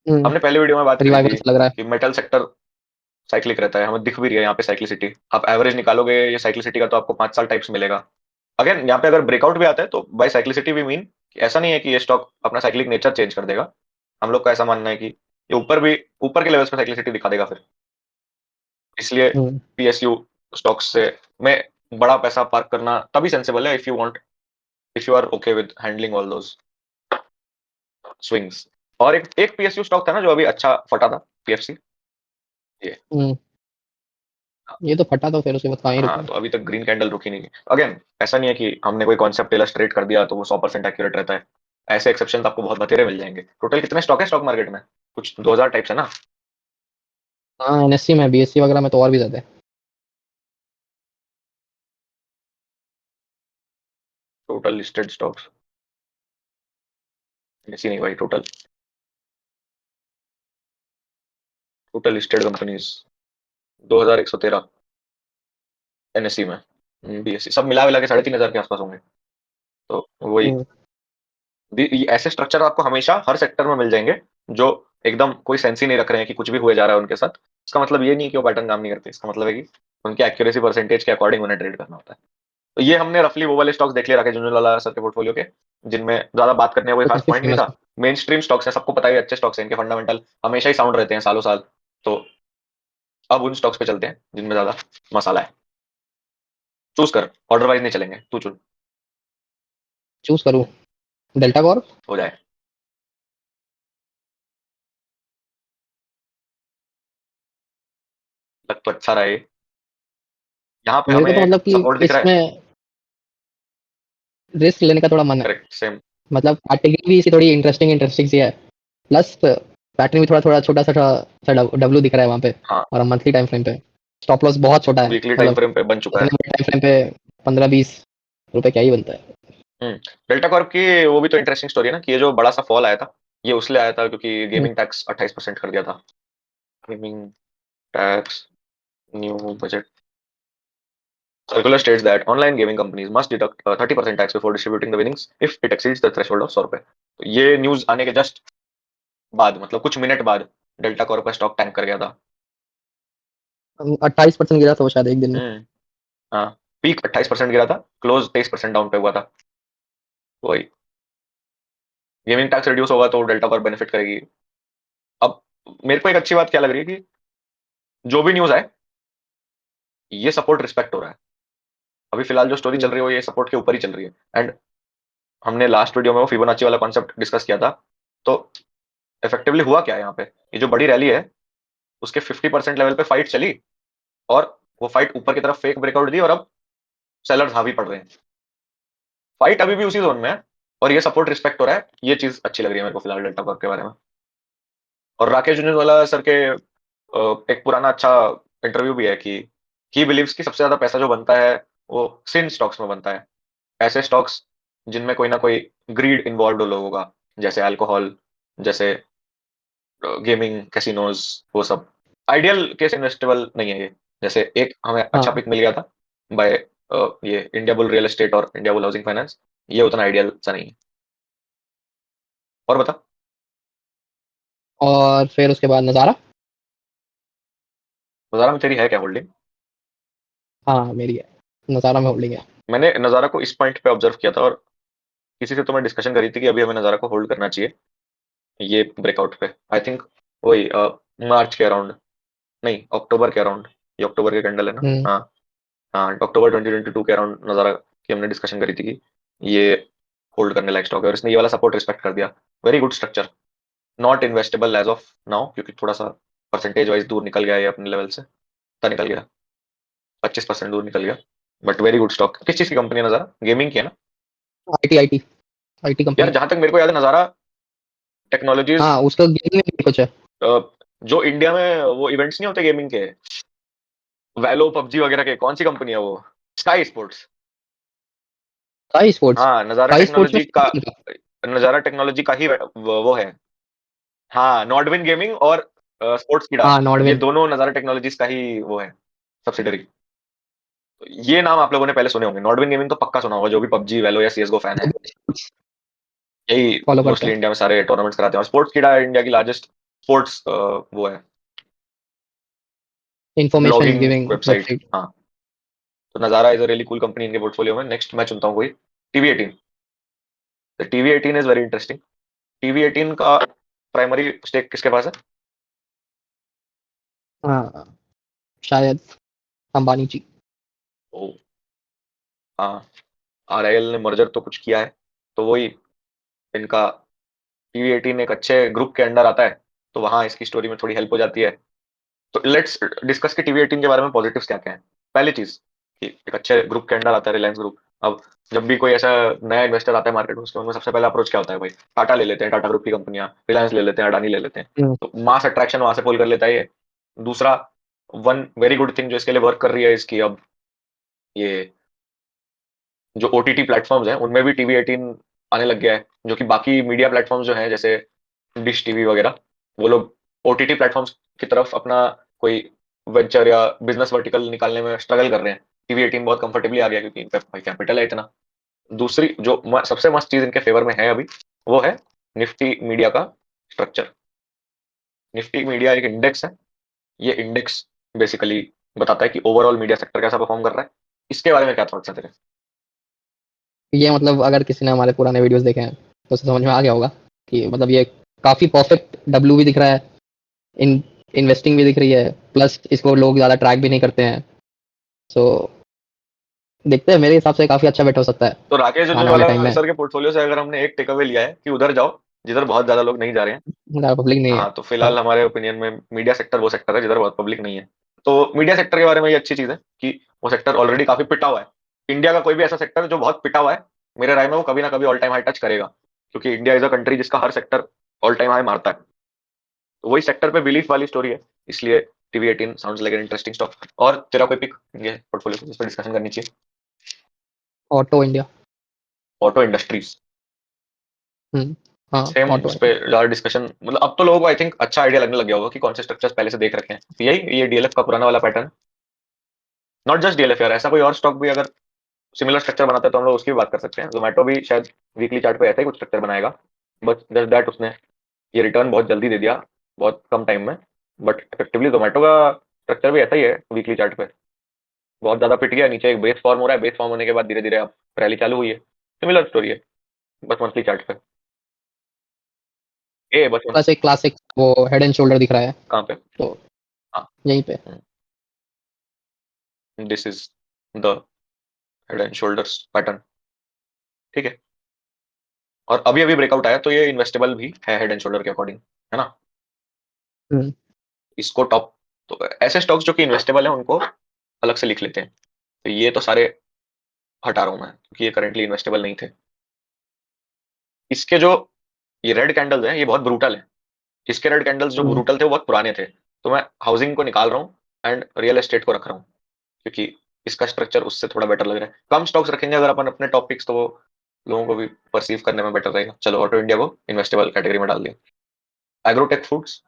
हमने पहले वीडियो में बात करी रिवाइवल थी सा लग रहा है। कि मेटल सेक्टर साइक्लिक रहता है, हमें दिख भी रही है यहाँ पे साइक्लिसिटी। आप एवरेज निकालोगे ये साइक्लिसिटी का तो आपको 5 साल टाइप्स मिलेगा। अगेन यहाँ पे अगर ब्रेकआउट भी आता है तो बाय साइक्लिसिटी भी मीन ऐसा नहीं है कि ये स्टॉक अपना साइक्लिक नेचर चेंज कर देगा। हम लोग का ऐसा मानना है कि ये ऊपर भी ऊपर के लेवल्स पे साइक्लिसिटी दिखा देगा फिर। इसलिए हम्म। पीएसयू स्टॉक्स से में बड़ा पैसा पार्क करना तभी सेंसिबल है if you are okay with handling all those swings. और एक एक पीएसयू स्टॉक था ना जो अभी अच्छा फटा था, पीएफसी। ये हम्म। ये तो फटा तो फिर उसके बाद कहाँ ही हाँ, रुका। तो अभी तक ग्रीन कैंडल रुकी नहीं। अगेन ऐसा नहीं है कि हमने कोई कॉन्सेप्ट इलस्ट्रेट कर दिया तो वो 100% एक्यूरेट रहता है। ऐसे एक्सेप्शन आपको बहुत बतेरे मिल जाएंगे। टोटल कितने स्टॉक है स्टॉक मार्केट में? कुछ 2000 टाइप्स है ना। हाँ, एनएससी में, बीएससी वगैरह में तो और भी ज्यादा है। टोटल लिस्टेड स्टॉक्स, ऐसी नहीं भाई, total total listed companies 2113 NSC में। बीएससी सब मिला मिला के 3500 के आसपास होंगे। तो वही हम्म। ऐसे स्ट्रक्चर आपको हमेशा हर सेक्टर में मिल जाएंगे जो एकदम कोई सेंस ही नहीं रख रहे हैं कि कुछ भी हुए जा रहा है उनके साथ। इसका मतलब ये नहीं कि वो पैटर्न काम नहीं करते, इसका मतलब है कि उनके एक्यूरेसी परसेंटेज के अकॉर्डिंग उन्हें ट्रेड करना होता है। तो ये हमने रफली वो वाले स्टॉक्स देख लिए रखे झुंझुनवाला सर के पोर्टफोलियो के, जिनमें ज्यादा बात करने का कोई वो खास काफी पॉइंट नहीं फेमस था। मेन स्ट्रीम स्टॉक्स हैं, सबको पता है अच्छे स्टॉक्स हैं, इनके फंडामेंटल हमेशा ही साउंड रहते हैं सालों साल। तो अब उन स्टॉक्स पे चलते हैं जिनमें ज्यादा मसाला है। चूज कर, ऑर्डर वाइज नहीं चलेंगे, तू चुन। चूज करूँ? Delta Corp. हो जाए। लग तो अच्छा रहा है ये। यहाँ पे मेरे को तो हमें मतलब कि सपोर्ट दिख रहा है। इसमें रिस्क लेने का थोड़ा मन है। Correct same. मतलब कैटेगरी भी इसी थोड़ी इंटरेस्टिंग इंटरेस्टिंग सी है। प्लस पैटर्न भी थोड़ा थोड़ा छोटा सा डब्ल्यू दिख रहा है वहाँ पे। हाँ, और मंथली टाइम फ्रेम पे स्टॉप लॉस बहुत छोटा है। वीकली टाइम मतलब फ्रेम पे बन चुका इतने है। बड़े टाइम फ्रेम पे 15-20 रुपए क्या ही बनता है। डेल्टा कॉर्प की वो भी तो इंटरेस्टिंग स्टोरी है ना कि ये जो बड़ा सा फॉल आया था, ये उसलिए आया था क्योंकि हम्म। गेमिंग टैक्स 28% कर दिया था। Gaming tax new budget circular states that online gaming companies must deduct 30% tax before distributing the winnings if it exceeds the threshold of 100 रुपए। तो ये न्यूज आने के जस्ट बाद, मतलब कुछ मिनट बाद, डेल्टा कॉर्प का स्टॉक टैंक कर गया था। 28% गिरा था वो शायद एक दिन में। हम्म। हाँ, पीक 28% गिरा था, क्लोज 23% डाउन पे हुआ था। वही गेमिंग टैक्स रिड्यूस होगा तो डेल्टा कॉर्प बेनिफिट करेगी। अब मेरे को एक अच्छी बात क्या लग रही है कि जो भी न्यूज है ये सपोर्ट रिस्पेक्ट हो रहा है। अभी फिलहाल जो स्टोरी चल हम्म। रही है वो ये सपोर्ट के ऊपर ही चल रही है। एंड हमने लास्ट वीडियो में वो फिबोनाची वाला कॉन्सेप्ट डिस्कस किया था। तो इफेक्टिवली हुआ क्या है यहाँ पे, ये जो बड़ी रैली है उसके 50% लेवल पे फाइट चली, और वो फाइट ऊपर की तरफ फेक ब्रेकआउट दी, और अब सेलर्स हावी पड़ रहे हैं। फाइट अभी भी उसी जोन में है और ये सपोर्ट रिस्पेक्ट हो रहा है। ये चीज अच्छी लग रही है मेरे को फिलहाल डेल्टा कॉर्प के बारे में। और राकेश झुनझुनवाला सर के एक पुराना अच्छा इंटरव्यू भी है कि ही बिलीव्स कि सबसे ज्यादा पैसा जो बनता है वो सिन स्टॉक्स में बनता है। ऐसे स्टॉक्स जिनमें कोई ना कोई ग्रीड इन्वॉल्व हो लोगों का, जैसे अल्कोहल, जैसे गेमिंग कैसीनोज, वो सब। आइडियल केस इन्वेस्टेबल नहीं है ये। जैसे एक हमें अच्छा हाँ। पिक मिल गया था बाय ये इंडिया बुल रियल एस्टेट और इंडिया बुल हाउसिंग फाइनेंस, ये उतना आइडियल सा नहीं है। और बता। और फिर उसके बाद नज़ारा। नज़ारा में तेरी है क्या होल्डिंग? हाँ, मेरी है। नज़ारा में होल्डिंग है। मैंने नज़ारा को इस पॉइंट पे ऑब्जर्व किया था, और किसी से तो मैं डिस्कशन करी थी कि अभी हमें नज़ारा को होल्ड करना चाहिए ये ब्रेकआउट पे। आई थिंक वही मार्च के अराउंड, नहीं अक्टूबर के अराउंड। ये अक्टूबर के कैंडल है ना। हम्म। हाँ, हाँ अक्टूबर 2022 के अराउंड नज़ारा की हमने डिस्कशन करी थी कि ये होल्ड करने लायक स्टॉक है, और इसने ये वाला सपोर्ट रिस्पेक्ट कर दिया। Very good structure. Not investable as of now क्योंकि थोड़ा सा परसेंटेज वाइज दूर निकल गया है अपने लेवल से। कितना निकल गया? 25% दूर निकल गया। But very good stock. किस चीज की कंपनी है नज़ारा? गेमिंग की है ना? आईटी आईटी आईटी यार कंपनी। जहां तक मेरे को याद है नज़ारा टेक्नोलॉजीज, हाँ, उसका गेमिंग में भी कुछ है। जो इंडिया में वो इवेंट्स नहीं होते गेमिंग के, वैलो पबजी वगैरह के, कौन सी कंपनी है वो? Sky sports. Sky sports. हाँ, नज़ारा स्काई स्पोर्ट्स में टेक्नोलॉजी का, Steam का। नज़ारा टेक्नोलॉजी का ही वो है। हाँ, नॉर्डविन गेमिंग और स्पोर्ट्स कीड़ा, हाँ, ये नॉर्डविन। दोनों नज़ारा टेक्नोलॉजीज का ही वो है, सब्सिडरी। ये नाम आप लोगों ने पहले सुने होंगे, नॉर्डविन गेमिंग तो पक्का सुना होगा जो भी पबजी वैलो या सीएसगो फैन है। यही फॉलो करते मोस्टली हैं। इंडिया में सारे टूर्नामेंट्स कराते हैं, और स्पोर्ट्स कीड़ा इंडिया की लार्जेस्ट स्पोर्ट्स वो है, information blogging giving website. Website. हाँ, तो नज़ारा is a really cool company इनके पोर्टफोलियो में। नेक्स्ट मैं चुनता हूँ कोई, TV18। The TV18 is very interesting. TV18 का प्राइमरी स्टेक किसके पास है? हाँ, शायद अंबानी जी। ओ, हाँ, RIL ने मर्जर तो कुछ किया है, तो वही इनका TV18 एक अच्छे ग्रुप के अंडर आता है, तो वहां इसकी स्टोरी में थोड़ी हेल्प हो जाती है। तो लेट्स डिस्कस कि TV18 के बारे में पॉजिटिव्स क्या क्या है। पहली चीज कि एक अच्छे ग्रुप के अंडर आता है, रिलायंस ग्रुप। अब जब भी कोई ऐसा नया इन्वेस्टर आता है मार्केट में, उसके उनमें सबसे पहला अप्रोच क्या होता है भाई? टाटा ले लेते हैं, टाटा ग्रुप की कंपनियां, रिलायंस ले लेते हैं, अडानी ले लेते हैं। हम्म, तो मास अट्रैक्शन वहां से पुल कर लेता है ये। दूसरा, वन वेरी गुड थिंग जो इसके लिए वर्क कर रही है, इसकी अब ये जो OTT प्लेटफॉर्म्स हैं उनमें भी TV18 आने लग गया है, जो कि बाकी मीडिया प्लेटफॉर्म्स जो हैं जैसे डिश टीवी वगैरह, वो लोग OTT प्लेटफॉर्म्स की तरफ अपना कोई वेंचर या बिजनेस वर्टिकल निकालने में स्ट्रगल कर रहे हैं। TV18 बहुत कंफर्टेबली आ गया क्योंकि इनका भाई कैपिटल है इतना। दूसरी जो सबसे मस्त चीज इनके फेवर में है अभी, वो है निफ्टी मीडिया का स्ट्रक्चर। निफ्टी मीडिया एक इंडेक्स है। ये इंडेक्स बेसिकली बताता है कि ओवरऑल मीडिया सेक्टर कैसा परफॉर्म कर रहा है। इसके बारे में क्या थॉट्स है तेरे? ये मतलब अगर किसी ने हमारे पुराने वीडियोस देखे हैं तो उसे समझ में आ गया होगा कि मतलब ये काफी परफेक्ट डब्ल्यू भी दिख रहा है, इन इन्वेस्टिंग भी दिख रही है, प्लस इसको लोग ज्यादा ट्रैक भी नहीं करते हैं। सो देखते हैं, मेरे हिसाब से काफी अच्छा बेट हो सकता है तो राकेश आने वाले झुनझुनवाला टाइम में। सर के पोर्टफोलियो से अगर हमने एक टेकअवे लिया है कि उधर जाओ जिधर बहुत ज्यादा लोग नहीं जा रहे हैं। ज्यादा पब्लिक नहीं है। हाँ, तो फिलहाल हाँ। हमारे ओपिनियन में मीडिया सेक्टर वो सेक्टर है जिधर बहुत पब्लिक नहीं है। तो मीडिया सेक्टर के बारे में ये अच्छी चीज है कि वो सेक्टर ऑलरेडी काफी पिटा हुआ है। इंडिया का कोई भी ऐसा सेक्टर जो बहुत पिटा हुआ है, मेरे राय में वो कभी ना कभी ऑल टाइम हाई टच करेगा, क्योंकि इंडिया इज अ कंट्री जिसका हर सेक्टर ऑल टाइम हाई मारता है। तो वही सेक्टर पे बिलीफ वाली स्टोरी है, इसलिए TV18 sounds like an interesting stock. और तेरा कोई पिक ये पोर्टफोलियो जिस पर डिस्कशन करनी चाहिए? Auto India. Auto industries. Hmm. हाँ, सेम ऑटो उस पे इंडिया। ज्यादा डिस्कशन, मतलब अब तो लोगों को आई थिंक अच्छा आइडिया लगने लग गया होगा कि कौन से स्ट्रक्चर्स पहले से देख रखे हैं। तो यही ये DLF का पुराना वाला पैटर्न। नॉट जस्ट DLF यार, ऐसा कोई और स्टॉक भी अगर सिमिलर स्ट्रक्चर बनाता है तो हम लोग उसकी भी बात कर सकते हैं। जोमेटो भी शायद वीकली चार्ट पे ऐसा ही कुछ स्ट्रक्चर बनाएगा, बट जस्ट दैट उसने ये रिटर्न बहुत जल्दी दे दिया, बहुत कम टाइम में। बट इफेक्टिवली जोमेटो का स्ट्रक्चर भी ऐसा ही है वीकली चार्ट पे। बहुत ज्यादा पिट गया, नीचे एक बेस फॉर्म हो रहा है, बेस फॉर्म होने के बाद धीरे धीरे अब रैली चालू हुई है। सिमिलर स्टोरी है, बस मंथली चार्ट पे। ए बस प्लस एक क्लासिक वो हेड एंड शोल्डर दिख रहा है, कहाँ पे? तो हाँ, यहीं पे। This is the head and shoulders pattern. ठीक है, और अभी अभी ब्रेकआउट आया, तो ये इन्वेस्टेबल भी है हेड एंड शोल्डर के अकॉर्डिंग, है ना? हम्म। इसको टॉप, तो ऐसे स्टॉक्स जो कि इन्वेस्टेबल है उनको अलग से लिख लेते हैं। तो ये तो सारे हटा रहा हूं मैं क्योंकि ये करेंटली इन्वेस्टेबल नहीं थे। इसके जो ये रेड कैंडल्स हैं ये बहुत ब्रूटल है। इसके रेड कैंडल्स जो हम्म। ब्रूटल थे वो बहुत पुराने थे। तो मैं हाउसिंग को निकाल रहा हूँ एंड रियल एस्टेट को रख रहा हूँ, क्योंकि इसका स्ट्रक्चर उससे थोड़ा बेटर लग रहा है। कम स्टॉक्स रखेंगे अगर अपन अपने टॉपिक्स, तो वो लोगों को भी परसीव करने में बेटर रहेगा। चलो, ऑटो इंडिया को इन्वेस्टेबल कैटेगरी में डाल दिया। Agrotech foods.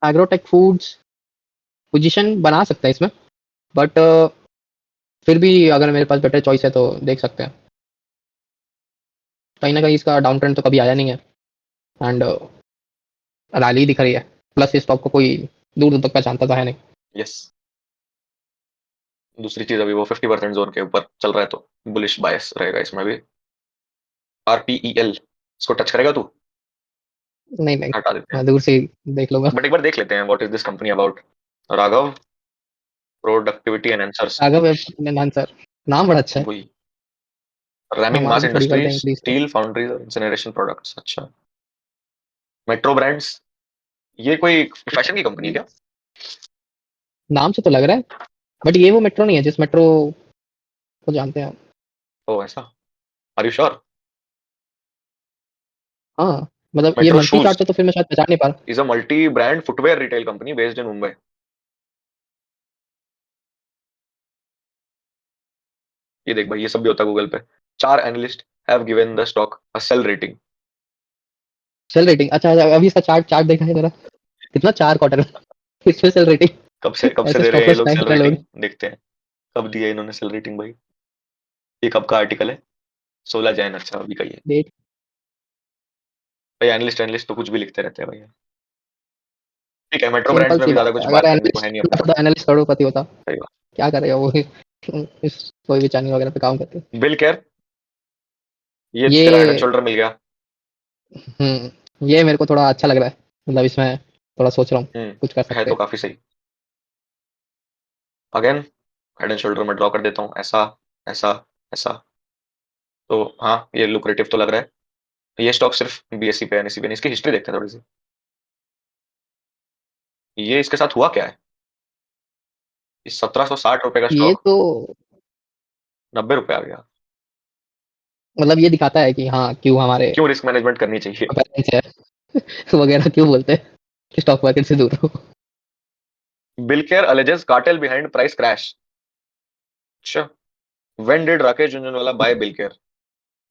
Agrotech foods position बना सकता है इसमें, बट फिर भी अगर मेरे पास बेटर चॉइस है तो देख सकते हैं। कहीं ना कहीं इसका डाउन ट्रेंड तो कभी आया नहीं है, एंड रैली दिख रही है। प्लस इस स्टॉक को कोई दूर दूर तक पहचानता तो है नहीं। यस, दूसरी चीज अभी वो 50% जोन के ऊपर चल रहा है, तो बुलिश बायस रहेगा इसमें भी। RPEL, इसको टच करेगा तू? नहीं नहीं, हटा देते हैं, मैं दूर से ही देख लूंगा। बट एक बार देख लेते हैं what is this company about. Raghav productivity enhancers. Raghav answer, नाम बड़ा अच्छा है। वही, रैमिंग हमारी मास भी थोड़ी कर दें इंडस्ट्रीज, इंक्रीज तो। स्टील फाउंड्रीज और इंसिनरेशन प्रोडक्ट्स। अच्छा, मेट्रो ब्रांड्स, ये कोई फैशन की कंपनी है क्या? नाम से तो लग रहा है, बट ये वो मेट्रो नहीं है जिस मेट्रो को जानते हैं हम। ओ ऐसा, आर यू श्योर? हाँ, मतलब ये मेट्रो मंथली शूज चार्ट से तो फिर मैं शायद पहचान नहीं पा रहा। Is a multi brand footwear retail company based in Mumbai. ये देख भाई, ये सब भी होता है गूगल पे। 4 analyst have given the stock a sell rating. Sell rating, अच्छा अच्छा, अभी इसका चार्ट चार्ट देखा है जरा, कितना 4 क्वार्टर इसमें सेल रेटिंग। कब से ऐसे दे रहे स्टॉक हैं को ये लोग स्मैश सेल कर लोग। रेटिंग? देखते हैं कब दिया इन्होंने सेल रेटिंग भाई। ये कब का आर्टिकल है? 16 जैन। अच्छा, अभी का ही है। डेट भाई एनालिस्ट एनालिस्ट तो कुछ भी लिखते रहते हैं भाई। ठीक है, मेट्रो ब्रांड्स सिंपल में सी भी ज्यादा बात है, कुछ अगर बात करने को है नहीं एनालिस्ट अपने पास। तो एनालिस्ट करोड़पति होता, सही बात। क्या करेगा वो इस कोई भी चैनल वगैरह पे काम करके। बिल केयर, ये तेरा हेड एंड ये शोल्डर मिल गया। ये मेरे को थोड़ा अच्छा लग रहा है, मतलब इसमें थोड़ा सोच रहा हूँ कुछ कर है सकते तो हैं। काफी सही। अगेन हेड एंड शोल्डर में ड्रॉ कर देता हूँ, ऐसा ऐसा ऐसा। तो हाँ, ये लुक्रेटिव तो लग रहा है। ये स्टॉक सिर्फ बीएससी पे एनएससी पे नहीं, इसकी हिस्ट्री देखते हैं थोड़ी सी। ये इसके साथ हुआ क्या है? इस 1760 रुपए का ये स्टॉक तो 90 रुपए आ गया। मतलब ये दिखाता है कि हाँ क्यों हमारे क्यों रिस्क मैनेजमेंट करनी चाहिए? पेरेंट्स है वगैरह क्यों बोलते हैं कि स्टॉक मार्केट से दूर रहो। Bill care alleges cartel behind price crash। अच्छा, when did Rakesh Jhunjhunwala buy bill care?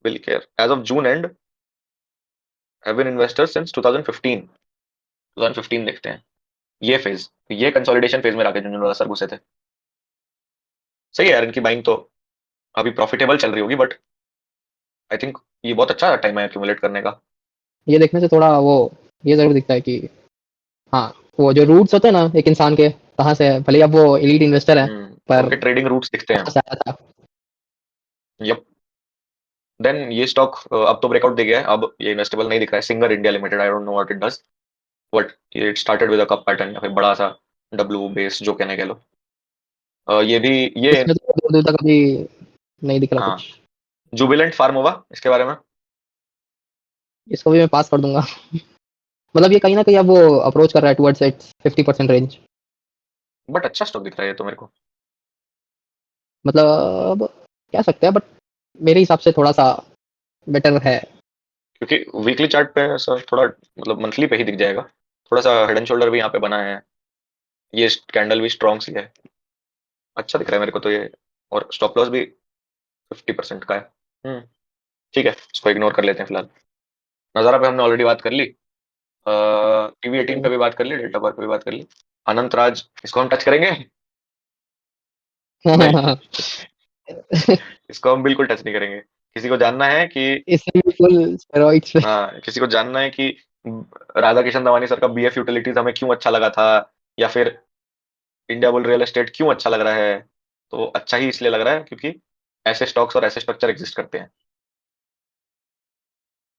Bill care as of June end have been investors since 2015। 2015 देखते हैं। ये फेज, ये कंसोलिडेशन फेज में राकेश झुनझुनवाला सर घुसे थे। सही है यार, इनकी बाइंग तो अभी प्रॉफिटेबल चल रही होगी, बट आई थिंक ये बहुत अच्छा टाइम है एक्यूमुलेट करने का। ये देखने से थोड़ा वो ये जरूर दिखता है कि हाँ वो जो रूट्स होते हैं ना एक इंसान के, कहाँ से है, भले ही अब वो एलीट इन्वेस्टर है पर उनके ट्रेडिंग रूट्स दिखते हैं। कहाँ से आया था। यप। देन ये स्टॉक अब तो ब्रेकआउट दे गया है, अब ये इन्वेस्टेबल नहीं दिख रहा है। Singer India limited, I don't know what it does, but it started with a cup pattern या फिर बड़ा सा डब्ल्यू बेस जो कहने के लो। ये भी, ये इसमें तो दूर दूर तक अभी नहीं दिख रहा हाँ, कुछ। जुबिलेंट फार्म होगा इसके बारे में। इसको भी मैं पास कर दूंगा मतलब ये कहीं ना कहीं अब वो अप्रोच कर रहा है टुवर्ड्स इट्स 50% रेंज। बट अच्छा स्टॉक दिख रहा है ये तो मेरे को। मतलब कह सकते हैं बट मेरे हिसाब से थोड़ा सा बेटर है। क्योंकि वीकली चार्ट पे सर थोड़ा, मतलब मंथली पे ही दिख जाएगा। थोड़ा सा हेड एंड शोल्डर भी यहाँ पे बना है, ये कैंडल भी स्ट्रॉन्ग सी है। अच्छा दिख रहा है मेरे को तो ये। और स्टॉप लॉस भी 50% का है। ठीक है, इसको इग्नोर कर लेते हैं फिलहाल। नजारा पे हमने ऑलरेडी बात कर ली, टीवी 18 पे भी बात कर ली, डेल्टा पर पे भी बात कर ली। अनंत राज, इसको हम टच करेंगे? नहीं, इसको हम बिल्कुल टच नहीं करेंगे। किसी को जानना है कि, इसमें भी फुल स्टेरॉइड्स पे। हाँ, किसी को जानना है कि राधा किशन दवानी सर का बीएफ यूटिलिटीज हमें क्यों अच्छा लगा था, या फिर इंडिया बुल रियल एस्टेट क्यों अच्छा लग रहा है, तो अच्छा ही इसलिए लग रहा है क्योंकि ऐसे स्टॉक्स और ऐसे स्ट्रक्चर एग्जिस्ट करते हैं।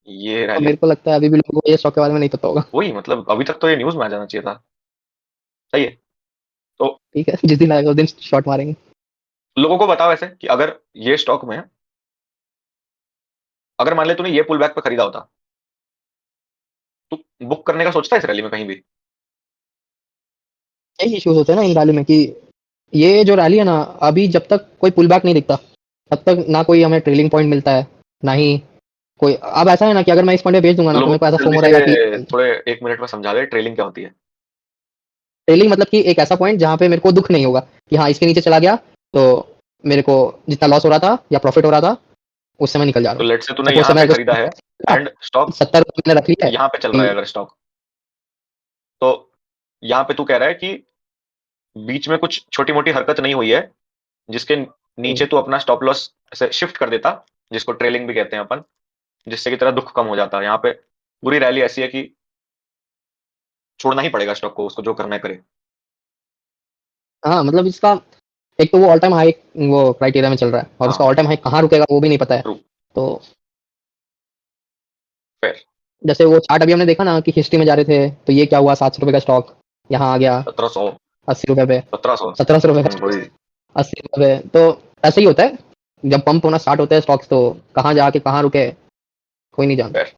ये और रैली, मेरे को लगता है अभी भी लोगों को ये स्टॉक के बारे में नहीं पता होगा। वही मतलब अभी तक तो ये न्यूज में आ जाना चाहिए था। सही है। तो ठीक है जिस दिन आएगा उस दिन शॉट मारेंगे। लोगों को बताओ ऐसे कि अगर ये स्टॉक में, अगर मान ले तूने ये पुल बैक पे खरीदा होता, तो बुक करने का सोचता है इस रैली में कहीं भी? यही इश्यूज होते हैं ना इन रैली में कि ये जो रैली है ना, अभी जब तक कोई पुल बैक नहीं दिखता तब तक ना कोई हमें ट्रेलिंग पॉइंट मिलता है, ना ही कोई। अब ऐसा है ना कि अगर मैं इस पॉइंट पे बेच दूंगा ना तो लोगों मेरे को को ऐसा जल्दी फोमो रहेगा कि से थोड़े 1 मिनट में समझा दे ट्रेलिंग क्या होती है। ट्रेलिंग मतलब कि एक ऐसा पॉइंट जहां पे मेरे को दुख नहीं होगा कि हाँ इसके नीचे चला गया तो मेरे को जितना लॉस हो रहा था या प्रॉफिट हो रहा था उससे मैं निकल जा रहा तो हूँ। लेट से तूने सपोज से यहाँ मैं पे खरीदा है एंड स्टॉक 70 रुपये मैंने रख लिया है यहाँ पे चल रहा कि है अगर स्टॉक, तो यहाँ पे तू कह रहा है कि बीच में कुछ छोटी मोटी हरकत नहीं हुई है जिसके नीचे तू अपना स्टॉप लॉस ऐसे शिफ्ट कर देता, जिसको ट्रेलिंग भी कहते हैं अपन, जिससे कि तेरा दुख कम हो जाता। यहाँ पे पूरी रैली ऐसी है कि छोड़ना ही पड़ेगा स्टॉक को, उसको जो करना है करे। हाँ मतलब इसका एक तो वो ऑल टाइम हाई वो क्राइटेरिया में चल रहा है और उसका हाँ, ऑल टाइम हाई कहाँ रुकेगा वो भी नहीं पता है। ट्रू, तो फेयर। जैसे वो चार्ट अभी हमने देखा ना कि हिस्ट्री में जा रहे थे तो ये क्या हुआ, 700 रुपये का स्टॉक यहाँ आ गया 1700, 80 रुपये पे, 1700। 1700 रुपये का वही। 80 रुपये पे। तो ऐसे ही होता है जब पंप होना स्टार्ट होता है स्टॉक्स तो कहाँ जाके कहाँ रुके कोई नहीं जानता। फेयर।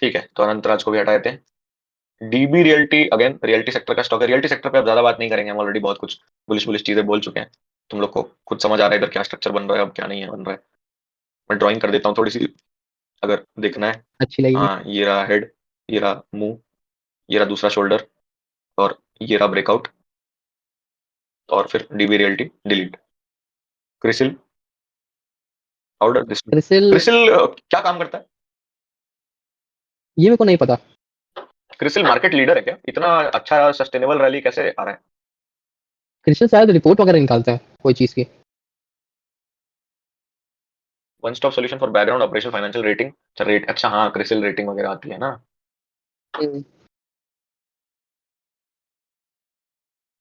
ठीक है, तो अनंत राज को भी हटा देते हैं। DB realty, again realty sector का स्टॉक है। रियल्टी सेक्टर पे अब ज्यादा बात नहीं करेंगे, हम ऑलरेडी बहुत कुछ बुलिश बुलिश चीजें बोल चुके हैं। तुम लोग को खुद समझ आ रहा है इधर क्या स्ट्रक्चर बन रहा है, अब क्या नहीं है बन रहा है। मैं ड्राइंग कर देता हूँ थोड़ी सी, अगर देखना है। अच्छी लगेगी। हाँ, ये रहा हेड, ये रहा मुंह, ये रहा दूसरा शोल्डर, और ये रहा ब्रेकआउट, और फिर dB realty delete. CRISIL, how does this? CRISIL CRISIL क्या काम करता है? ये मेरे को नहीं पता। क्रिसिल मार्केट लीडर है क्या? इतना अच्छा सस्टेनेबल रैली कैसे आ रहा है? क्रिसिल शायद रिपोर्ट वगैरह निकालते हैं कोई चीज़ की। One stop solution for background operation financial rating. अच्छा हाँ, क्रिसिल रेटिंग वगैरह आती है ना। हम्म,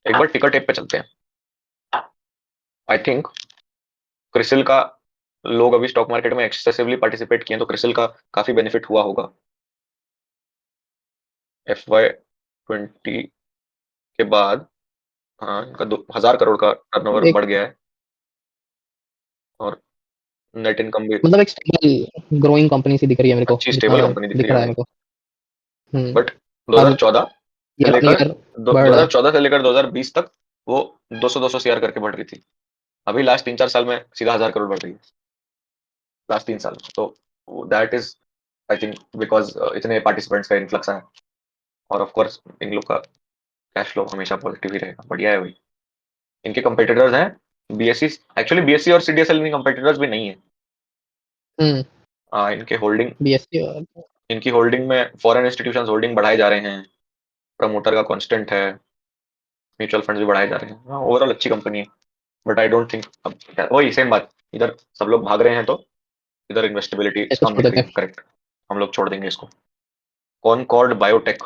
एक बार टिकर टेप पे चलते हैं। आई थिंक क्रिसिल का लोग अभी स्टॉक मार्केट में एक्सेसिवली पार्टिसिपेट किए हैं, तो क्रिसिल का काफी बेनिफिट हुआ होगा। FY 20 के बाद हाँ, इनका 2,000 करोड़ का टर्नओवर एक बढ़ गया है, और नेट इनकम भी मतलब एक स्टेबल ग्रोइंग कंपनी सी दिख रही है मेरे को, अच्छी जितना स्टेबल कंपनी दिख दिख रही है रहा है भाई। मेरे को। हम्म। बट अब 2014 से ईयर ऑन लेकर ईयर बढ़ रहा है। 2014 से लेकर 2020 तक वो 200 शेयर करके बढ़ रही थी। अभी लास्ट 3-4 साल में सीधा 1,000 करोड़ बढ़ रही है, लास्ट 3 साल में। तो that is I think because इतने पार्टिसिपेंट्स का इन्फ्लक्स है, और ऑफ कोर्स इन लोग का कैश फ्लो हमेशा पॉजिटिव ही रहेगा, बढ़िया है भाई। इनके कंपेटिटर्स हैं बीएससी। एक्चुअली बीएससी और सीडीएसएल इनके कंपेटिटर्स भी नहीं है। हम्म। इनके होल्डिंग बीएससी। इनकी होल्डिंग में फॉरेन इंस्टीट्यूशंस होल्डिंग बढ़ाए जा रहे हैं, प्रमोटर का कांस्टेंट है, म्यूचुअल फंड्स भी बढ़ाए जा रहे हैं। ओवरऑल अच्छी कंपनी है, बट आई डोंट थिंक, अब वही सेम बात, इधर सब लोग भाग रहे हैं तो इधर इन्वेस्टेबिलिटी इसको कम छोड़ दिख रही देते है। हैं। करेक्ट, हम लोग छोड़ देंगे इसको। कॉनकॉर्ड बायोटेक,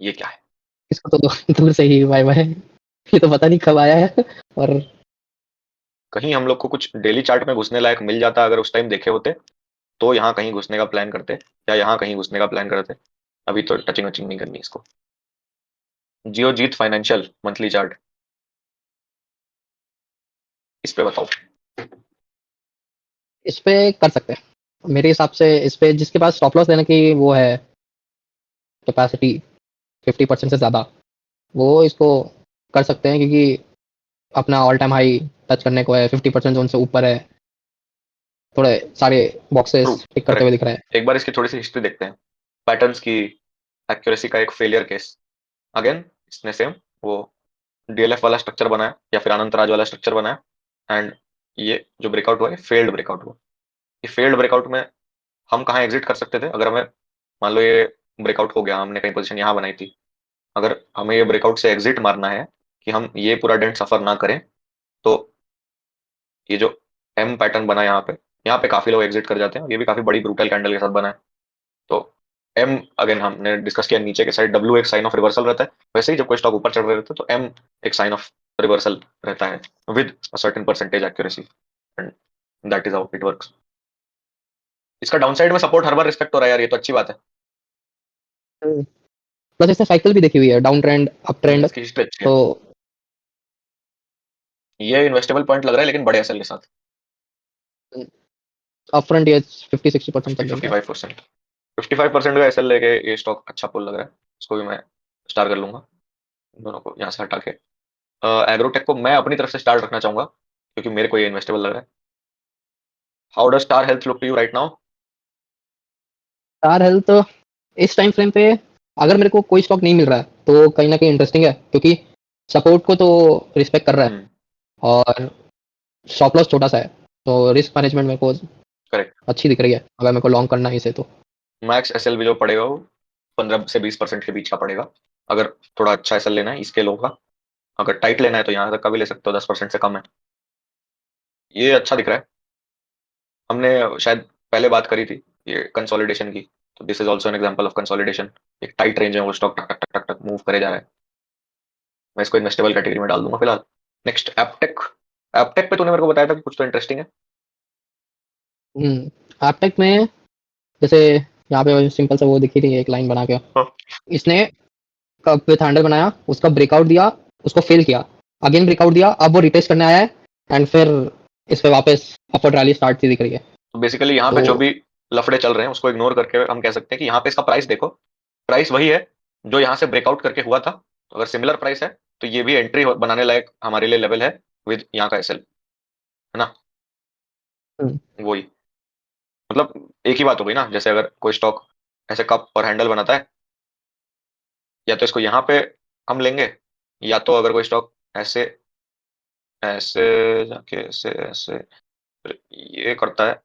ये क्या है? इसको तो दूर से ही बाय बाय। ये तो पता नहीं कब आया है। और कहीं हम लोग को कुछ डेली चार्ट में घुसने लायक मिल जाता अगर उस टाइम देखे होते, तो यहाँ कहीं घुसने का प्लान करते, या यहाँ कहीं घुसने का प्लान करते। अभी तो टचिंग वचिंग नहीं करनी इसको। जियोजीत फाइनेंशियल मंथली चार्ट, इस पे बताओ। इस पे कर सकते हैं मेरे हिसाब से। इस पे जिसके पास स्टॉप लॉस देने की वो है कैपेसिटी 50% से ज़्यादा, वो इसको कर सकते हैं, क्योंकि अपना ऑल टाइम हाई टच करने को है, 50% जोन से ऊपर है। थोड़े सारे ट्रू, बॉक्सेस टिक करते हुए करेक्ट। दिख रहे हैं। एक बार इसकी थोड़ी सी हिस्ट्री देखते हैं, पैटर्न्स की एक्यूरेसी का एक फेलियर केस। अगेन इसने सेम वो डीएलएफ वाला स्ट्रक्चर बनाया, या फिर अनंत राज वाला स्ट्रक्चर बनाया, एंड ये जो ब्रेकआउट हुआ है फेल्ड ब्रेकआउट हुआ। ये फेल्ड ब्रेकआउट में हम कहाँ एग्जिट कर सकते थे? अगर हमें मान लो ये ब्रेकआउट हो गया, हमने कहीं पोजीशन यहाँ बनाई थी, अगर हमें ये ब्रेकआउट से एग्जिट मारना है कि हम ये पूरा डेंट सफर ना करें, तो ये जो एम पैटर्न बना यहाँ पे काफी लोग एग्जिट कर जाते हैं। ये भी काफी बड़ी ब्रूटल कैंडल के साथ बना है। तो एम, अगेन हमने डिस्कस किया, नीचे के साइड डब्ल्यू एक साइन ऑफ रिवर्सल रहता है, वैसे ही जब कोई स्टॉक ऊपर चढ़ रहे रहते हैं तो एम एक साइन ऑफ रिवर्सल रहता है with a certain percentage accuracy, and that is how it works. इसका डाउनसाइड में सपोर्ट हर बार रिस्पेक्ट हो रहा है यार, ये तो अच्छी बात है। प्लस इसने साइकिल भी देखी हुई है, डाउन ट्रेंड, अप ट्रेंड। इसकी हिस्ट्री अच्छी है। तो ये इन्वेस्टेबल पॉइंट लग रहा है, लेकिन बड़े एसएल के साथ। अप फ्रंट ये 50-60% तक फिफ्टी मिल फिफ्टी रहा है। फाइव परसेंट 55% का एसएल लेके ये स्टॉक अच्छा पुल लग रहा है। इसको भी मैं स्टार कर लूंगा, इन दोनों को यहाँ से हटा के। एग्रोटेक को मैं अपनी तरफ से स्टार रखना चाहूंगा, क्योंकि मेरे को ये इन्वेस्टेबल लग रहा है। How does Star Health look to you right now? Star Health इस टाइम फ्रेम पे अगर मेरे को कोई स्टॉक नहीं मिल रहा है तो कहीं ना कहीं इंटरेस्टिंग है, क्योंकि सपोर्ट को तो रिस्पेक्ट कर रहा है, हम्म, और स्टॉप लॉस छोटा सा है, तो रिस्क मैनेजमेंट मेरे को करेक्ट। अच्छी दिख रही है अगर मेरे को लॉन्ग करना है इसे तो। मैक्स एसएल भी जो पड़ेगा वो 15 से 20% के बीच का पड़ेगा, अगर थोड़ा अच्छा एसएल लेना है इसके लोगों का। अगर टाइट लेना है तो यहाँ तक का भी ले सकते हो, 10% से कम है। ये अच्छा दिख रहा है। हमने शायद पहले बात करी थी ये कंसोलिडेशन की, तो this is also an example of consolidation. एक टाइट रेंज है, वो स्टॉक टक टक टक टक टक मूव करे जा रहा है। मैं इसको इन्वेस्टेबल कैटेगरी में डाल दूंगा फिलहाल। Next Aptech. एपटेक पे तूने मेरे को बताया था कि कुछ तो इंटरेस्टिंग है। एपटेक में जैसे यहाँ पे सिंपल सा वो दिखी रही है एक लाइन बना के, हाँ। इसने कब विथ हैंडल बनाया, उसका ब्रेकआउट दिया, उसको फेल किया, अगेन ब्रेकआउट दिया, अब वो रिटेस्ट करने आया है, एंड फिर इस पे वापस अपवर्ड रैली स्टार्ट सी दिख रही है। तो बेसिकली यहाँ पे तो जो भी लफड़े चल रहे हैं उसको इग्नोर करके हम कह सकते हैं कि यहाँ पे इसका प्राइस देखो, प्राइस वही है जो यहाँ से ब्रेकआउट करके हुआ था। तो अगर सिमिलर प्राइस है तो ये भी एंट्री बनाने लायक हमारे लिए लेवल है विद यहाँ का एसएल, है ना? हम्म, वही, मतलब एक ही बात हो गई ना। जैसे अगर कोई स्टॉक ऐसे कप और हैंडल बनाता है, या तो इसको यहाँ पे हम लेंगे, या तो अगर कोई स्टॉक ऐसे ऐसे जाके ऐसे ऐसे ये करता है,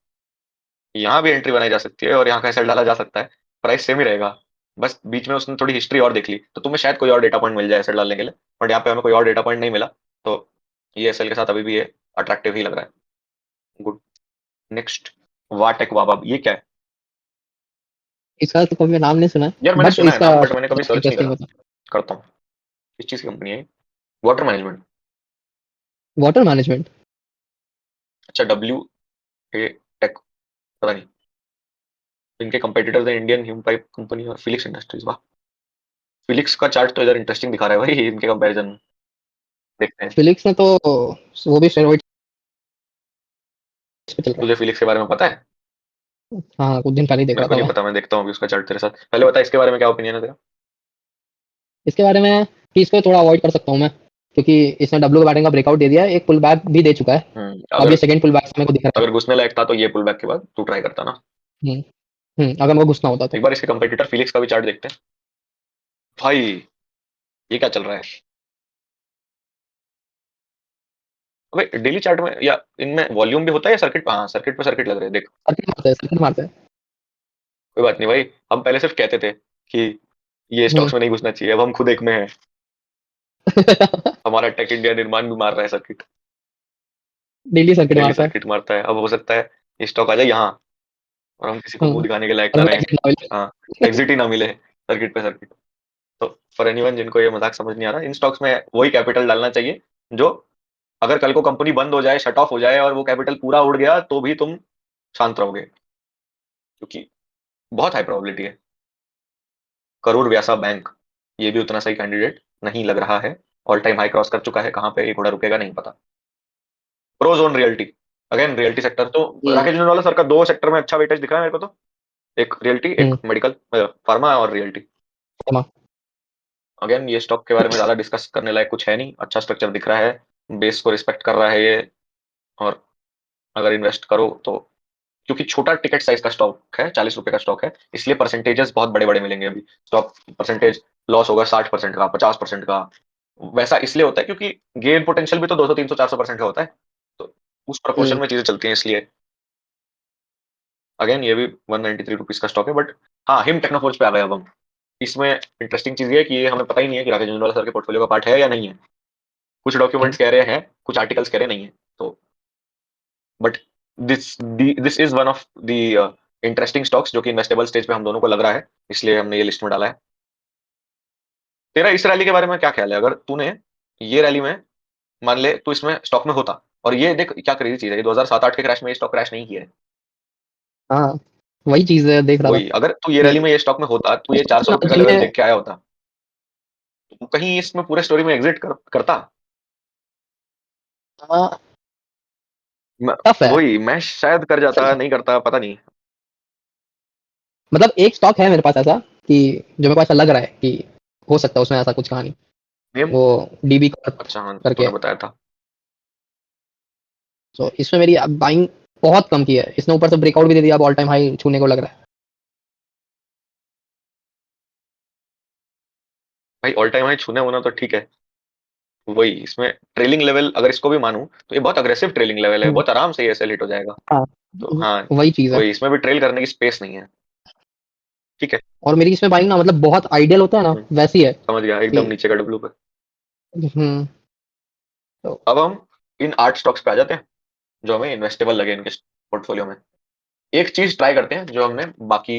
यहाँ भी एंट्री बनाई जा सकती है और यहाँ का एसएल डाला जा सकता है, प्राइस सेम ही रहेगा। बस बीच में उसने थोड़ी हिस्ट्री और देख ली, तो तुम्हें शायद कोई और डेटा पॉइंट मिल जाए एसएल डालने के लिए, बट यहाँ पे हमें कोई और डेटा पॉइंट नहीं मिला। तो ये एसएल के साथ अभी भी ये अट्रैक्टिव ही लग रहा है। गुड। नेक्स्ट, वाटेक वाबाब, ये क्या है? इसका तो कभी नाम नहीं सुना, यार मैंने बट सुना है इसका नाम, बट मैंने कभी सर्च नहीं इंटरेस्टिंग करा। होता। करता हूँ। किस चीज की कंपनी है? Water management. Water management. अच्छा, डब्ल्यू ए टेक, पता नहीं। इनके कंपेटिटर्स हैं इंडियन ह्यूम पाइप कंपनी और फिलिक्स इंडस्ट्रीज। वाह, फिलिक्स का चार्ट तो इधर इंटरेस्टिंग दिखा रहा है भाई, इनके कंपैरिजन देखते हैं। फिलिक्स में तो वो भी स्टेरॉइड्स पे चल रहा तुझे फिलिक्स के बारे में पता है? है। हाँ, कुछ दिन पहले ही देख मेरे रहा को था नहीं मैं। पता, मैं देखता हूँ अभी उसका चार्ट तेरे साथ। पहले बता इसके बारे में क्या ओपिनियन है तेरा? इसके बारे में कि इसको थोड़ा अवॉइड कर सकता हूँ मैं, क्योंकि इसने डब्ल्यू के बैटिंग का ब्रेकआउट दे दिया है, एक पुल बैक भी दे चुका है। अब अगर ये सेकंड पुल बैक मेरे को दिख रहा अगर घुसने लायक था तो ये पुल बैक के बाद तू ट्राई करता ना। है। अगर मेरे को घुसना होता तो। एक बार इसके कंपेटिटर फिलिक्स का भी चार्ट देखते हैं। भाई, ये क्या चल रहा है? अबे डेली चार्ट में या इनमें वॉल्यूम भी होता है या सर्किट? हाँ, सर्किट पे सर्किट लग रहे हैं देख। सर्किट मारता है, सर्किट मारता है। कोई बात नहीं भाई, हम पहले सिर्फ कहते थे कि ये हम्म। स्टॉक्स में नहीं घुसना चाहिए, अब हम खुद एक में हैं। हमारा टेक इंडिया निर्माण भी मार रहा है सर्किट। डेली सर्किट डेली मारता है। सर्किट मारता है, अब हो सकता है ये स्टॉक आ जाए यहाँ और हम किसी को मुंह हम्म। दिखाने के लायक और ना मेरे रहे। को exit ना मिले। हाँ, एग्जिट ही ना मिले सर्किट पे सर्किट। तो फॉर एनीवन जिनको ये मजाक समझ नहीं आ रहा, इन स्टॉक्स में वही कैपिटल डालना चाहिए जो, अगर कल को कंपनी बंद हो जाए, शट ऑफ हो जाए और वो कैपिटल पूरा उड़ गया तो भी तुम शांत रहोगे, क्योंकि बहुत हाई प्रोबेबिलिटी है। करूर व्यासा बैंक, ये भी उतना सही कैंडिडेट नहीं लग रहा है। ऑल टाइम हाई क्रॉस कर चुका है, कहां पे एक घोड़ा रुकेगा नहीं पता। Prozone realty, again realty sector तो हम्म। राकेश जुनवाला सर का दो सेक्टर में अच्छा वेटेज दिख रहा है मेरे को तो। एक रियल्टी, एक हम्म। मेडिकल, फार्मा और रियल्टी। हाँ। अगेन ये स्टॉक के बारे में ज्यादा डिस्कस करने लायक कुछ है नहीं, अच्छा स्ट्रक्चर दिख रहा है, बेस को रिस्पेक्ट कर रहा है ये। और अगर इन्वेस्ट करो तो, क्योंकि छोटा टिकट साइज का स्टॉक है, 40 रुपए का स्टॉक है, इसलिए परसेंटेजेस बहुत बड़े बड़े मिलेंगे अभी। स्टॉक परसेंटेज लॉस होगा 60% का, 50% का। वैसा इसलिए होता है क्योंकि गेन पोटेंशियल भी तो 200 300 400% का होता है। तो उस प्रपोर्शन हम्म। में चीजें चलती हैं इसलिए। अगेन ये भी 193 रुपीज का स्टॉक है, बट हाँ, हिम टेक्नोफोर्ज पे आ गए अब हम। इसमें इंटरेस्टिंग चीज ये है कि ये हमें पता ही नहीं है कि राकेश झुनझुनवाला सर के पोर्टफोलियो का पार्ट है या नहीं है। कुछ हम्म। डॉक्यूमेंट्स कह रहे हैं, कुछ आर्टिकल्स कह रहे नहीं है। तो but this is one of the interesting stocks जो कि इन्वेस्टेबल स्टेज पे हम दोनों को लग रहा है, इसलिए हमने ये लिस्ट में डाला है। तेरा इस रैली के बारे में क्या ख्याल है? अगर तूने ये रैली में, मान ले तू इसमें स्टॉक में होता, और ये देख क्या क्रेजी चीज है, ये 2007-8 के क्रैश में ये स्टॉक क्रैश नहीं किया है। हाँ, वही चीज देख रहा था वही, अगर तू ये कि रैली में ये स्टॉक में होता, तू ये कुछ चार सौ ना रुपए का लेवल जिनमें देख के आया होता, तो कहीं इसमें पूरे स्टोरी में एग्जिट करता। मैं, टफ है। वही मैं शायद कर जाता, नहीं करता पता नहीं। मतलब एक स्टॉक है मेरे पास ऐसा कि जो मेरे को ऐसा लग रहा है कि हो सकता है उसमें ऐसा कुछ कहानी, नेम? वो डीबी अच्छा हाँ, करके। तूने बताया था। तो इसमें मेरी बाइंग बहुत कम की है, इसने ऊपर से ब्रेकआउट भी दे दिया, अब ऑल टाइम हाई छूने को लग रहा है। भाई ऑल टाइम हाई छूने होना तो ठीक है, वही इसमें ट्रेलिंग लेवल अगर इसको भी मानूं तो ये बहुत अग्रेसिव ट्रेलिंग लेवल है, हम्म। बहुत आराम से ये सेल हिट हो जाएगा। हाँ, तो हाँ, वही चीज है। वही इसमें भी ट्रेल करने की स्पेस नहीं है। ठीक है। और मेरी इसमें बाइंग ना मतलब बहुत आइडियल होता है ना, हम्म, वैसी है समझ गया, कि एकदम नीचे का डब्लू पे। तो अब हम इन 8 स्टॉक्स पे आ जाते हैं जो हमें इन्वेस्टेबल लगे इनके पोर्टफोलियो में। एक चीज ट्राई करते हैं जो हमने बाकी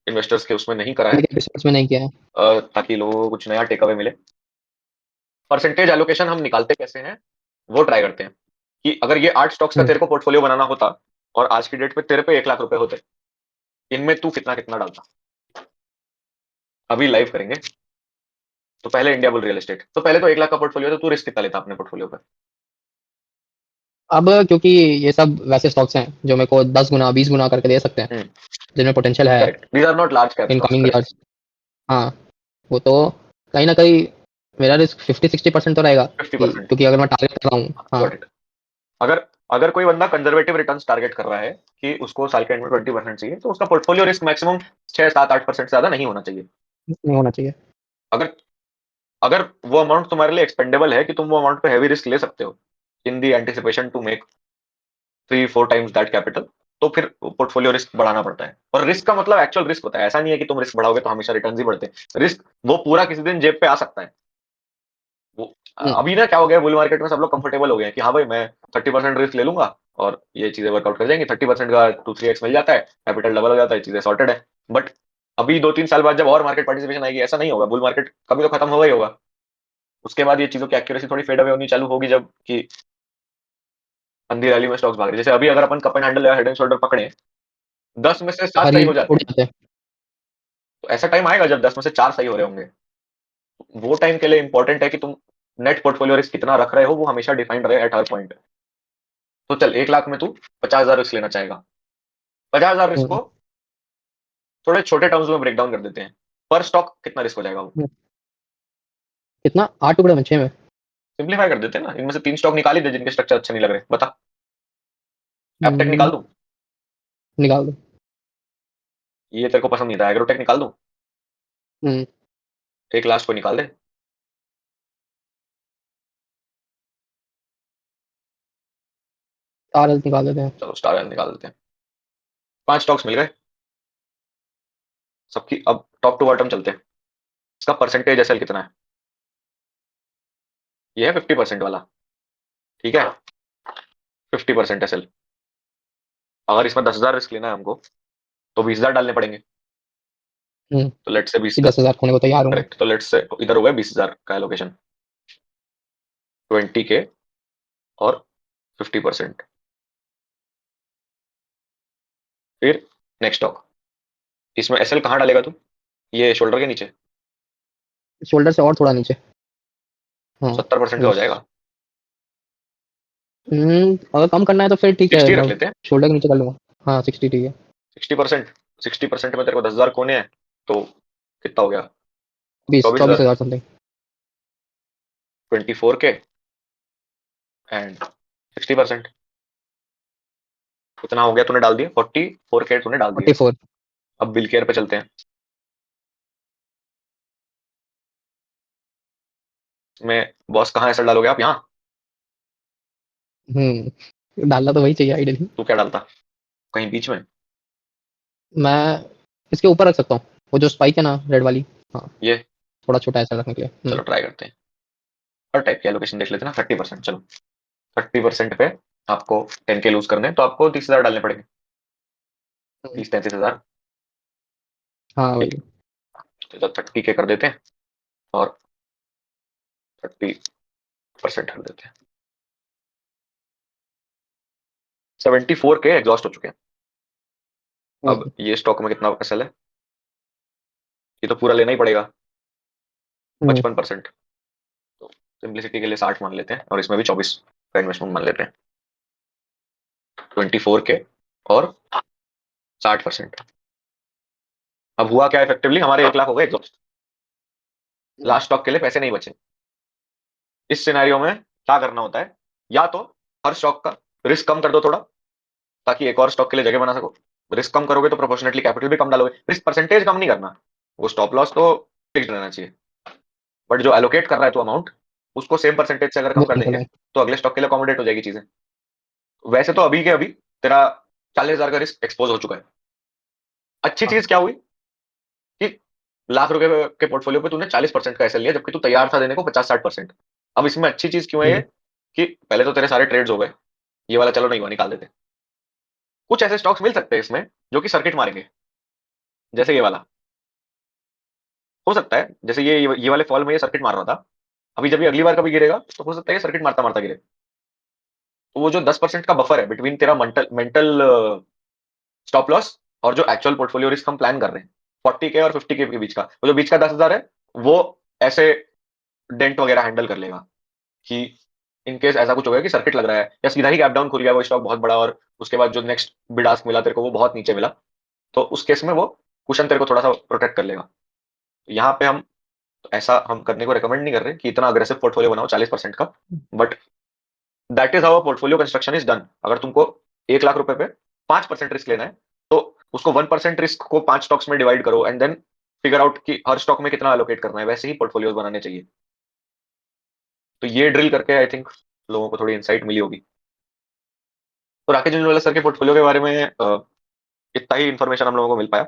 इन्वेस्टर्स के उसमें नहीं करा है, रिसर्च में नहीं किया है। ताकि लोगों को कुछ नया टेक अवे मिले। परसेंटेज एलोकेशन हम निकालते कैसे हैं, वो ट्राई करते हैं। कि अगर ये 8 स्टॉक्स का हम्म। तेरे को पोर्टफोलियो बनाना होता और आज की डेट पे तेरे पे 1 लाख रुपए होते, इनमें तू कितना कितना डालता? अभी लाइव करेंगे। तो पहले इंडिया बुल रियल एस्टेट, तो पहले तो 1 लाख का पोर्टफोलियो, तो तू रिस्क कितना लेता अपने पोर्टफोलियो पर? अब क्योंकि ये सब वैसे स्टॉक्स हैं जो मेरे को 10 गुना 20 गुना करके दे सकते हैं, हम्म, जिनमें पोटेंशियल है correct, these are not large cap in stocks, coming correct. Years. हाँ, वो तो कहीं ना कहीं मेरा रिस्क 50-60% तो रहेगा, फिफ्टी कि परसेंट क्योंकि अगर मैं टारगेट कर रहा हूँ। हाँ। Got it. अगर अगर कोई बंदा कंजर्वेटिव रिटर्न्स टारगेट कर रहा है कि उसको साल के एंड में 20% चाहिए, तो उसका पोर्टफोलियो रिस्क मैक्सिमम 6 7 8% से ज्यादा नहीं होना चाहिए। नहीं होना चाहिए। अगर अगर वो अमाउंट तुम्हारे लिए एक्सपेंडेबल है कि तुम वो अमाउंट पे हैवी रिस्क ले सकते हो in the anticipation to make 3 4 times that capital, तो फिर पोर्टफोलियो रिस्क बढ़ाना पड़ता है। और रिस्क का मतलब एक्चुअल रिस्क होता है, ऐसा नहीं है कि तुम रिस्क बढ़ाओगे तो हमेशा रिटर्न ही बढ़ते हैं। रिस्क वो पूरा किसी दिन जेब पे आ सकता है, वो अभी ना क्या हो गया, बुल मार्केट में सब लोग कंफर्टेबल हो गए हैं कि हाँ भाई मैं 30% रिस्क ले लूंगा और ये चीजें वर्कआउट कर जाएंगी, 30% का 2-3x मिल जाता है, कैपिटल डबल हो जाता है, चीजें सॉर्टेड है। बट अभी 2-3 साल बाद जब और मार्केट पार्टिसिपेशन आएगी, ऐसा नहीं होगा, बुल मार्केट कभी तो खत्म होगा ही होगा। उसके बाद ये चीजों की एक्यूरेसी थोड़ी फेड अवे होनी चालू होगी, जब कि अंधी रैली में स्टॉक्स भाग रहे हैं। जैसे अभी अगर अपन कप एंड हैंडल या हेड एंड शोल्डर पकड़े, 10 में से 7 सही हरी हो जाते उड़ हैं। जाते हैं। तो ऐसा टाइम आएगा जब 10 में से 4 सही हो रहे होंगे। वो टाइम के लिए इंपॉर्टेंट है कि तुम नेट पोर्टफोलियो रिस्क कितना रख रहे हो, वो हमेशा डिफाइंड रहे एट हर पॉइंट। तो चल 1 लाख में तू 50,000 रिस्क लेना चाहेगा, 50,000 रिस्क हम्म, को थोड़े छोटे टर्म्स में ब्रेक डाउन कर देते हैं। पर स्टॉक कितना रिस्क हो जाएगा वो, हम्म। कितना, 8 टुकड़े में 6 में? सिंप्लीफाई कर देते हैं ना, इनमें से 3 स्टॉक निकाल ही दे जिनके स्ट्रक्चर अच्छे नहीं लग रहे, बता। एपटेक हम्म, निकाल दूं? निकाल दो। ये तेरे को पसंद नहीं था, एग्रोटेक निकाल दूं? हम्म, एक लास्ट को निकाल दे। तार निकाल देते हैं। चलो स्टार हेल्थ निकाल देते हैं। 5 स्टॉक्स मिल गए सबकी। अब टॉप टू बॉटम चलते हैं। इसका परसेंटेज एसएल कितना है? ये है 50% वाला, ठीक है। 50% एसएल। अगर इसमें 10,000 रिस्क लेना है हमको, तो 20,000 डालने पड़ेंगे। हम्म, तो लेट से 20 कि का, 10,000 खोने को तैयार हूँ मैं। करेक्ट, तो लेट से इधर हो गया 20,000 का एलोकेशन, 20K और 50%। फिर नेक्स्ट स्टॉक, इसमें एसएल कहाँ डालेगा तू? ये शोल्डर के नीचे शोल्डर से और थोड़ा नीचे। हाँ, 70% का हो बस। जाएगा। अगर कम करना है तो फिर ठीक है, 60 मैं रख लेते हैं। शोल्डर के नीचे कर लूंगा। हाँ, 60 ठीक है। 60%, 60% में तेरे को 10,000 कोने हैं, तो कितना हो गया? बीस, चौबीस चौबीस हजार हजार समथिंग। 24K and 60%। कितना हो गया तूने डाल दिया? 44K तूने डाल दिए। 44। अब बिल केयर पे चलते हैं। इसमें बॉस कहाँ एसएल डालोगे आप? यहाँ? डालना तो वही चाहिए आइडियली। तू क्या डालता, कहीं बीच में? मैं इसके ऊपर रख सकता हूँ, वो जो स्पाइक है ना, रेड वाली। हाँ, ये थोड़ा छोटा ऐसा रखने के लिए। चलो ट्राई करते हैं। हर टाइप की एलोकेशन देख लेते हैं ना। 30%, चलो 30% पे आपको 10K लूज करने हैं, तो आपको 30,000 डालने पड़ेंगे। हम्म, 30-33 हजार। हाँ ठीक, वही। तो 30K कर देते हैं और 30% कर देते हैं। 74K एग्जॉस्ट हो चुके हैं। अब हम्म, ये स्टॉक में कितना एसएल है? ये तो पूरा लेना ही पड़ेगा, हम्म, 55%। तो सिंप्लिसिटी के लिए 60 मान लेते हैं और इसमें भी 24 का इन्वेस्टमेंट मान लेते हैं। 24K और 60%। अब हुआ क्या, इफेक्टिवली हमारे 1 लाख हो गए एग्जॉस्ट। हम्म, लास्ट स्टॉक के लिए पैसे नहीं बचे। इस सिनेरियो में क्या करना होता है, या तो हर स्टॉक का रिस्क कम कर दो थोड़ा, ताकि एक और स्टॉक के लिए जगह बना सको। रिस्क कम करोगे तो प्रोपोर्शनेटली कैपिटल भी कम डालोगे। रिस्क परसेंटेज कम नहीं करना, वो स्टॉप लॉस तो फिक्स रहना चाहिए, बट जो एलोकेट कर रहा है तो अमाउंट, उसको सेम परसेंटेज से अगर कम वो कर कम देंगे, करना है। तो अगले स्टॉक के लिए अकोमोडेट हो जाएगी चीजें। वैसे तो अभी के अभी तेरा 40,000 का रिस्क एक्सपोज हो चुका है। अच्छी हाँ, चीज क्या हुई कि लाख रुपए के पोर्टफोलियो पे तूने 40% का एसएल लिया, जबकि तू तैयार था देने को 50-60%। अब इसमें अच्छी चीज क्यों है ये, हम्म, कि पहले तो तेरे सारे ट्रेड्स हो गए। ये वाला चलो नहीं हुआ, निकाल देते। कुछ ऐसे स्टॉक्स मिल सकते हैं इसमें जो कि सर्किट मारेंगे, जैसे ये वाला। हो सकता है जैसे ये वाले फॉल में ये सर्किट मार रहा था, अभी जब ये अगली बार कभी गिरेगा तो हो सकता है ये सर्किट मारता मारता गिरे। तो वो जो 10% का बफर है बिटवीन तेरा मेंटल मेंटल स्टॉप लॉस और जो एक्चुअल पोर्टफोलियो रिस्क हम प्लान कर रहे हैं, 40K और 50K के बीच का, वो जो बीच का 10,000 है, वो ऐसे डेंट वगैरह हैंडल कर लेगा कि इन केस ऐसा कुछ हो गया कि सर्किट लग रहा है या सीधा ही गैप डाउन खुल गया वो स्टॉक बहुत बड़ा, और उसके बाद जो नेक्स्ट बिड आस्क मिला तेरे को वो बहुत नीचे मिला, तो उस केस में वो कुशन तेरे को थोड़ा सा प्रोटेक्ट कर लेगा। यहाँ पे हम ऐसा हम करने को रिकमेंड नहीं कर रहे कि इतना अग्रेसिव पोर्टफोलियो बनाओ 40% का, but that is how portfolio construction is done. अगर तुमको 1 लाख रुपए पे 5% रिस्क लेना है, तो उसको 1% रिस्क को 5 स्टॉक्स में डिवाइड करो एंड देन फिगर आउट कि हर स्टॉक में कितना एलोकेट करना है, वैसे ही पोर्टफोलियोज बनाने चाहिए। तो ये ड्रिल करके आई थिंक लोगों को थोड़ी इंसाइट मिली होगी। तो राकेश झुंझुनवाला सर के पोर्टफोलियो के बारे में इतना ही इन्फॉर्मेशन हम लोगों को मिल पाया।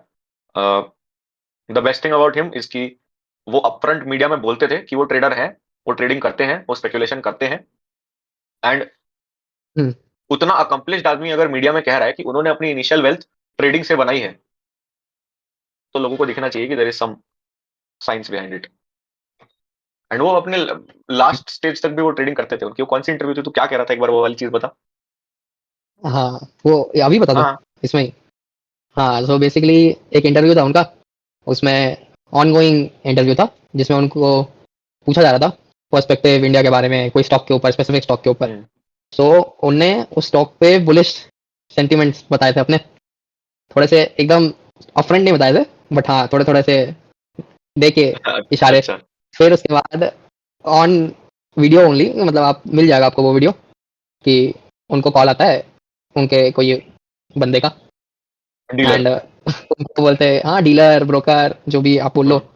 The best thing about him is कि वो अपफ्रंट मीडिया में बोलते थे कि वो ट्रेडर है, वो ट्रेडिंग करते हैं, वो स्पेकुलेशन करते हैं, एंड हम्म, उतना अकम्प्लिश्ड आदमी अगर मीडिया में कह रहा है कि उन्होंने अपनी इनिशियल वेल्थ ट्रेडिंग से बनाई है, तो लोगों को दिखना चाहिए कि there is some science behind it. And वो अपने लास्ट स्टेज तक भी वो ट्रेडिंग करते थे। उनकी वो कौन सी इंटरव्यू थी, तू क्या कह रहा था एक बार वो वाली चीज बता। हाँ वो अभी बता दो हाँ इसमें ही। हाँ सो बेसिकली एक इंटरव्यू था उनका, उसमें ऑन गोइंग इंटरव्यू था जिसमें उनको पूछा जा रहा था पर्सपेक्टिव इंडिया के बारे में, कोई स्टॉक के ऊपर, स्पेसिफिक स्टॉक के ऊपर। हम्म, सो उनने उस स्टॉक पे बुलिश सेंटिमेंट्स बताए थे अपने, थोड़े से एकदम अपफ्रंट नहीं बताए थे, बट हाँ थोड़े थोड़े से दे के इशारे। अच्छा फिर उसके बाद ऑन वीडियो ओनली, मतलब आप मिल जाएगा आपको वो वीडियो, कि उनको कॉल आता है उनके कोई बंदे का, डीलर। एंड उनको बोलते हैं हाँ डीलर ब्रोकर जो भी आप बोल लो, हम्म,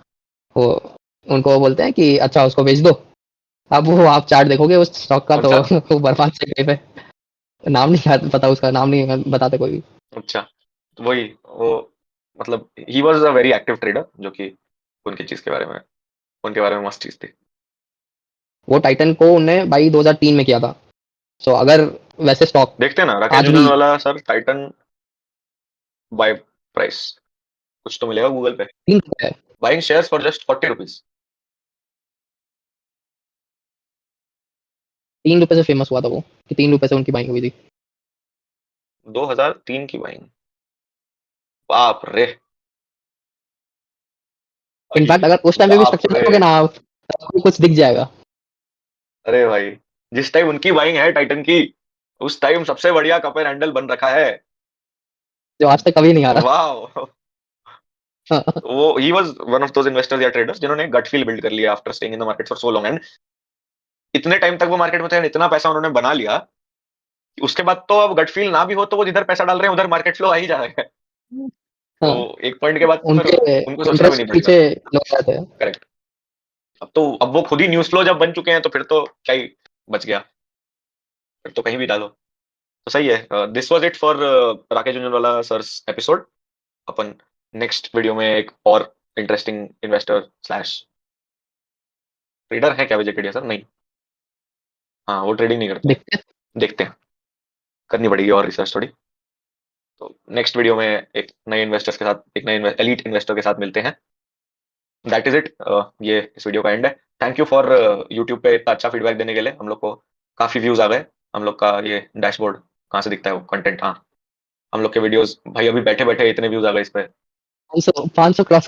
वो उनको बोलते हैं कि अच्छा उसको बेच दो। अब वो आप चार्ट देखोगे उस स्टॉक का कौन तो सा। वो बर्बाद से गए पे, नाम नहीं पता, उसका नाम नहीं बताते कोई भी। अच्छा, तो वही वो, मतलब he was a very active trader, जो कि उनकी चीज के बारे में, उनके बारे में मस्त चीज थी। वो टाइटन को उनने भाई 2003 में किया था। सो अगर वैसे स्टॉक देखते हैं ना राकेश आज भी Jhunjhunwala sir, Titan buy price कुछ तो मिलेगा गूगल पे। 3 है, buying shares for just 40 rupees. 3 रुपए से फेमस हुआ था वो, कि 3 रुपए से उनकी बाइंग हुई थी। 2003 की बाइंग, बाप रे। भाई, इनफैक्ट अगर उस टाइम पे भी बाप स्ट्रक्चर रे। देखोगे ना आप, तो आपको कुछ दिख जाएगा। अरे भाई, जिस टाइम उनकी बाइंग है टाइटन की, उस टाइम सबसे बढ़िया कप एंड हैंडल बन रखा है। जो आज तक कभी नहीं आ वाह। रहा। वो he was one of those investors या ट्रेडर्स जिन्होंने गट फील बिल्ड कर लिया after staying in the market for so long, and इतने टाइम तक वो मार्केट में थे and इतना पैसा उन्होंने बना लिया कि उसके बाद तो अब गट फील ना भी हो तो वो जिधर पैसा डाल रहे हैं उधर मार्केट फ्लो आ ही जा रहा है। तो हाँ, एक पॉइंट के बाद तो फिर उनके उनको सोचना भी इंटरेस्ट नहीं के पड़ेगा। पीछे लोग रहते हैं। करेक्ट। अब वो खुद ही न्यूज फ्लो जब बन चुके हैं तो फिर तो क्या ही बच गया, फिर तो कहीं भी डालो। तो सही है। This was it for Rakesh Jhunjhunwala sir's episode. अपन नेक्स्ट वीडियो में एक और इंटरेस्टिंग इन्वेस्टर स्लैश ट्रेडर है क्या, विजय केडिया सर? नहीं, हाँ वो ट्रेडिंग नहीं करते हैं। देखते हैं। देखते हैं, करनी पड़ेगी और रिसर्च थोड़ी। तो नेक्स्ट वीडियो में एक नए इन्वेस्टर्स के साथ, एक नए एलीट इन्वेस्टर के साथ मिलते हैं। That is it. ये इस वीडियो का एंड है। थैंक यू फॉर यूट्यूब पे इतना अच्छा फीडबैक देने के लिए। हम लोग को काफी व्यूज आ गए। हम लोग का ये डैशबोर्ड कहाँ से दिखता है वो कंटेंट, हाँ, हम लोग के वीडियोस भाई अभी बैठे बैठे इतने व्यूज आ गए इस पे। 500 क्रॉस